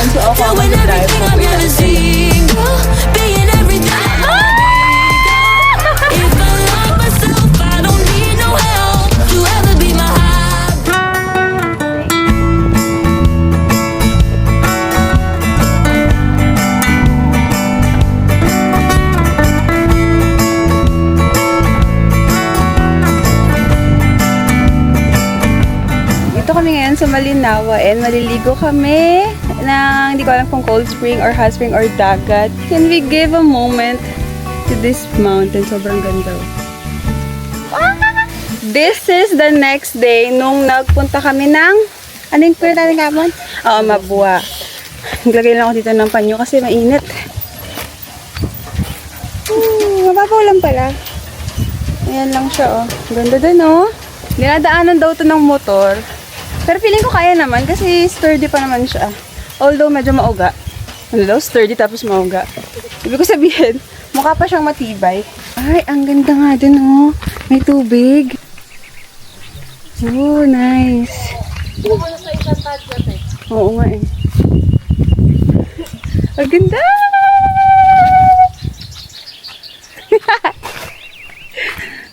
yan. So ako ang Doing mag-drive everything ko. I've never seen. Girl, being everything I wanna be. Girl, if I love myself, I don't need no help to ever be my high. Dito kami ngayon sa Malinawa and maliligo kami ng hindi ko alam kung cold spring or hot spring or dagat. Can we give a moment to this mountain? Sobrang ganda. This is the next day nung nagpunta kami ng ano yung pwede natin kapon? Oo, Mabua. Naglagay lang ako dito ng panyo kasi mainit. Mababaw lang pala. Ayan lang siya, oh. Ganda din, oh. Dinadaanan daw to ng motor. Pero feeling ko kaya naman kasi sturdy pa naman siya. Although medyo mauga. Ano daw? Sturdy tapos mauga. Ibig ko sabihin, mukha pa siyang matibay. Ay, ang ganda nga din, oh. May tubig. Oh, nice. Oo nga eh. Ang ganda!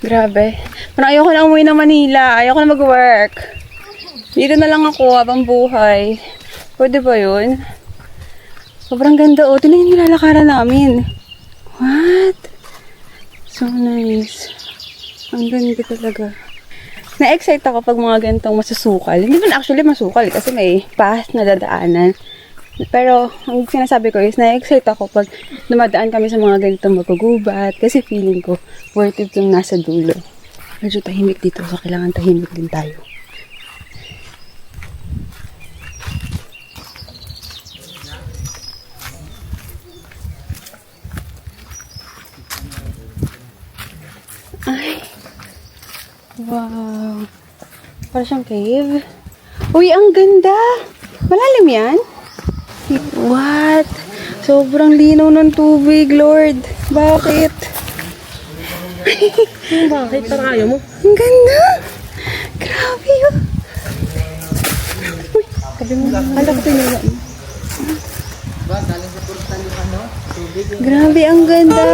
Grabe. Parang ayoko na umuwi ng Manila. Ayoko na mag-work. Dito na lang ako habang buhay. Pwede ba yun? Sobrang ganda, oh. Tingnan yung nilalakaran namin. What? So nice. Ang ganda talaga. Na-excite ako pag mga ganitong masusukal. Hindi man actually masukal kasi may path na dadaanan. Pero ang sinasabi ko is na-excite ako pag dumadaan kami sa mga ganitong magugubat kasi feeling ko worth it yung nasa dulo. Medyo tahimik dito so kailangan tahimik din tayo. Ay. Wow. Parang siyang cave. Uy, ang ganda. Malalim yan? What? Sobrang linaw ng tubig, Lord. Bakit? Bakit? Parang ayaw mo? Ang ganda. Grabe yun. Uy, sabi mo. Kala ko pinula mo. Grabe, ang ganda.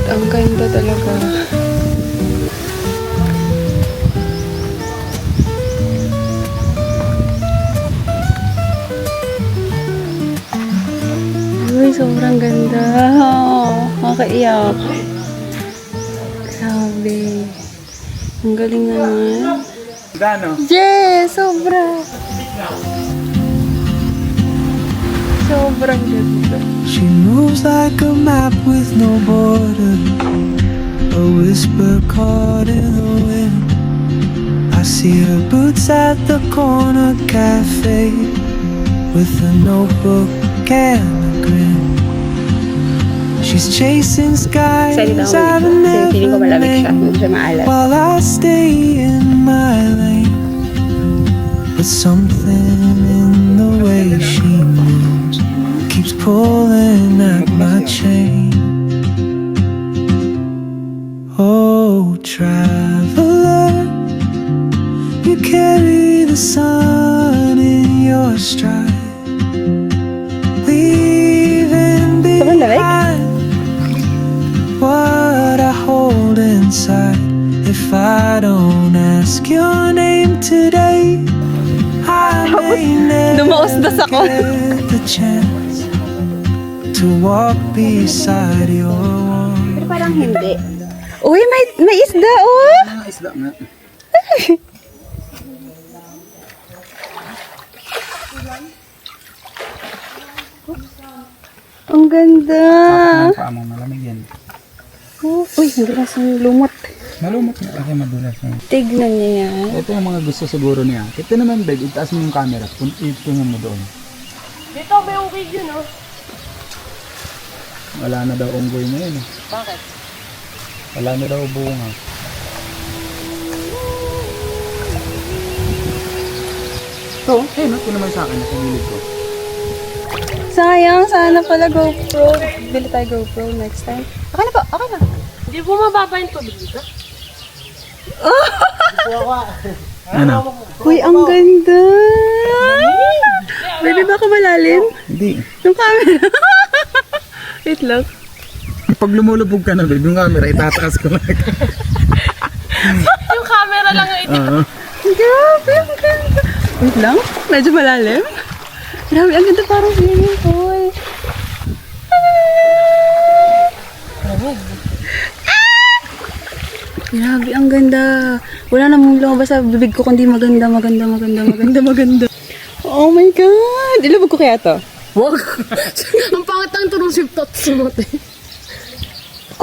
Ang ganda talaga. Uy, sobrang ganda. Nakakaiyak. Grabe. Ang galing naman. Gano? Yes! Sobra! Sobrang ganda. She moves like a map with no border, a whisper caught in the wind. I see her boots at the corner cafe with a notebook and a grin. She's chasing skies I've never named while I stay in my lane. But something in the way she moves keeps pulling at my chain. Oh, traveler, you carry the sun in your stride, leaving behind what I hold inside. If I don't ask your name today, I may never get the chance to walk beside your warm. Pero parang hindi. Uy, may isda, oh! Isda nga. Ang ganda! Paamang malamig yan. Oh, uy, madulas ang lumot. Malumot na kasi madulas na. Tignan niya yan. Ito yung mga gusto siguro niya. Ito naman, babe, itaas mo yung camera. Itungan mo doon. Dito, may okay yun, oh. Wala na daw unggoy na yun. Bakit? Wala na daw bunga. Ito, eh, no? Ito naman sa akin, nasa gilid ko. Sayang, sana pala GoPro. Bili tayo GoPro next time. Okay na po, okay na. Hindi po mababa yung tubig dito. Ano? Uy, ang ganda! Pwede ba ako malalim? Hindi. Yung camera. Wait lang. Pag lumulubog ka na, babe, yung camera, itataas ko lang. Yung camera lang yung Oo. Grabe, ang ganda. Wait lang, medyo malalim. Grabe, ang ganda parang swimming pool. Grabe, ang ganda. Wala namang lumabas sa bibig ko kundi maganda. Oh my God! Ilubog ko kaya to? Wag. Ang pangit ang turong siptot sumote.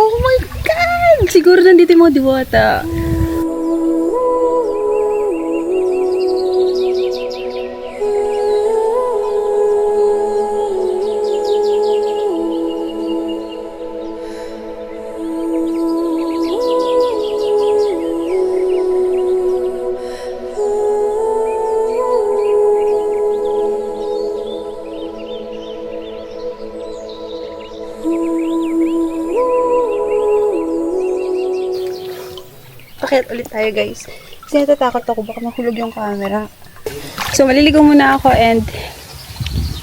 Oh my God! Siguro nandito yung mga diwata. Pakyat ulit tayo guys. Kasi natatakot ako baka mahulog yung camera. So maliligo muna ako and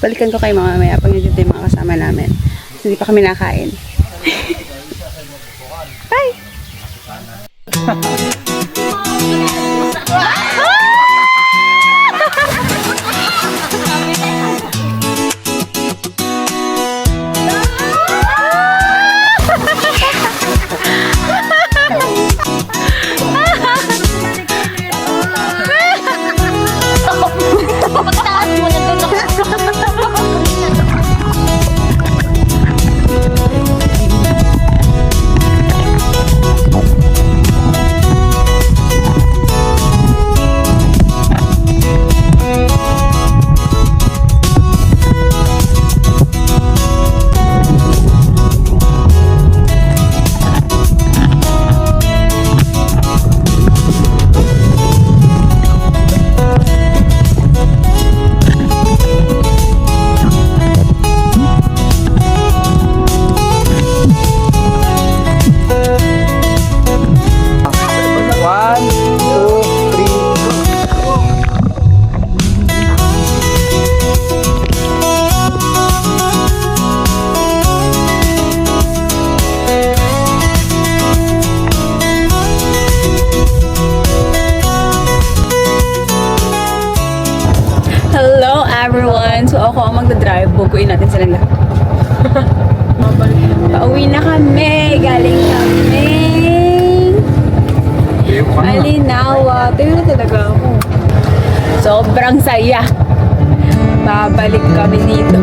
balikan ko kayo mamaya pag nandito yung mga kasama namin. So, hindi pa kami nakain. Bye! Hello everyone! So ako ang magdadrive. Bukuin natin silang lahat. Pauwi na kami! Galing kami! Alinawa! Tayo na talaga ako. Sobrang saya! Babalik kami dito.